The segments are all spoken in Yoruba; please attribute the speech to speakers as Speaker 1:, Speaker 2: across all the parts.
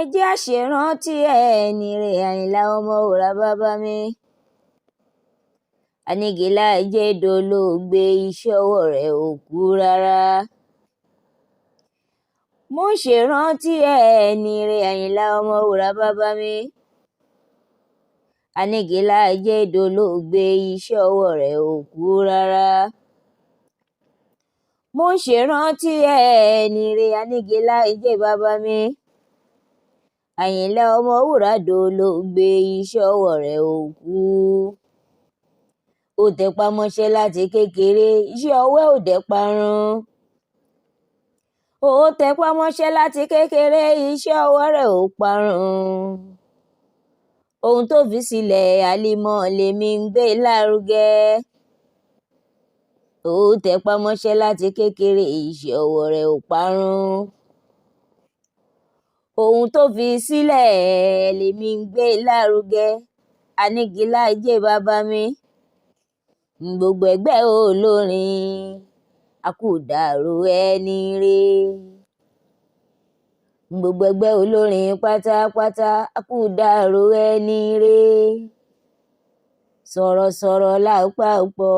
Speaker 1: ẹ jẹ́ á ṣèrántí ẹni rẹ̀ Àyìnlá Ọmọwúrà bàbá mi. Anìgìlá jẹ́ dolóògbé, iṣẹ́ ọwọ́ rẹ̀ ò kú rárá. mo ń ṣèrántí ẹni rẹ̀ Àyìnlá Ọmọwúrà bàbá mi. Anìgìlá jẹ́ dolóògbé, iṣẹ́ ọwọ́ rẹ̀ ò kú rárá. mo ń ṣèrántí ẹni rẹ̀ Anìgìlá jẹ́ bàbá mi. Àyìnlá Ọmọwúrà dolóògbé, iṣẹ́ ọwọ́ rẹ̀ ò kú. Ó tẹpá mọ́ṣẹ́ láti kékeré, iṣẹ́ ọwọ́ ò dẹ̀ parun. Ó tẹpá mọ́ṣẹ́ láti kékeré, iṣẹ́ ọwọ́ rẹ̀ ò parun. Ohun tó fi sílẹ̀ àlímọ́ lèmi ń gbé lárugẹ. Ó tẹpá mọ́ṣẹ́ láti kékeré, iṣẹ́ ọwọ́ rẹ̀ ò parun. Ohun tó fi sílẹ̀ lèmi ń gbé lárugẹ. Anìgìlá jẹ́ bàbá mi. Gbogbo ẹgbẹ́ olórin a kú dàrú ẹni re. Gbogbo ẹgbẹ́ olórin pátápátá a kú dàrú ẹni re. Sọ̀rọ̀sọ̀rọ̀ lápapọ̀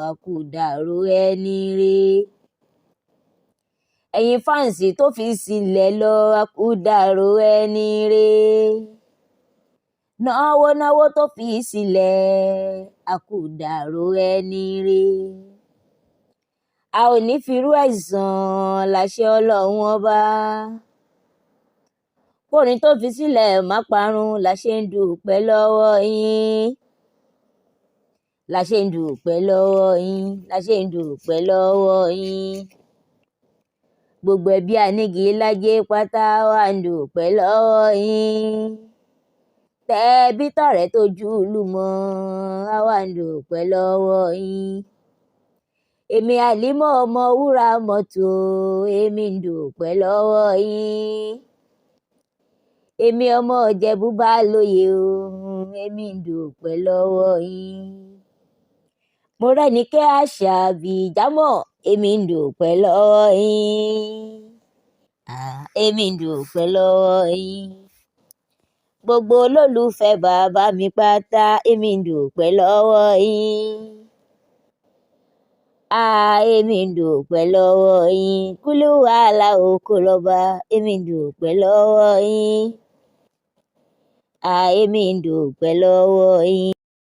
Speaker 1: a kú dàrú ẹni re. Ẹ̀yin fáǹsì tó fi sílẹ̀ lọ a kú dàrú ẹni re. Náwó tó fi sílẹ̀ a kú dàrú ẹni re. A ò ní firú àìsàn láṣẹ Ọlọ́run ọba. Kórin tó fi sílẹ̀ má parun la ṣe ń dúpẹ́ lọ́wọ́ yín. La ṣe ń dúpẹ́ lọ́wọ́ yín. La ṣe ń dúpẹ́ lọ́wọ́ yín. Gbogbo ẹbí Anìgìlá jẹ́ pátá wà ń dúpẹ́ lọ́wọ́ yín. Tẹbí tọ̀rẹ́ tójúlùmọ̀ á wà ń dúpẹ́ lọ́wọ́ yín. Èmi Àlímọ́ Ọmọwúrà mọ́tò, èmi ń dúpẹ́ lọ́wọ́ yín. Èmi ọmọ Ìjẹ̀bú Bálóyè o, èmi ń dúpẹ́ lọ́wọ́ yín. Mo rẹ́nikẹ́ Àṣàbí Jámọ̀, èmi ń dúpẹ́ lọ́wọ́ yín. Èmi ń dúpẹ́ lọ́wọ́ yín. Gbogbo olólùfẹ́ bàbá mi pátá, èmi ń dúpẹ́ lọ́wọ́ yín. Èmi ń dúpẹ́ lọ́wọ́ yín. Kúlú wàhálà oko lọ́ba, èmi ń dúpẹ́ lọ́wọ́ yín. Èmi ń dúpẹ́ lọ́wọ́ yín.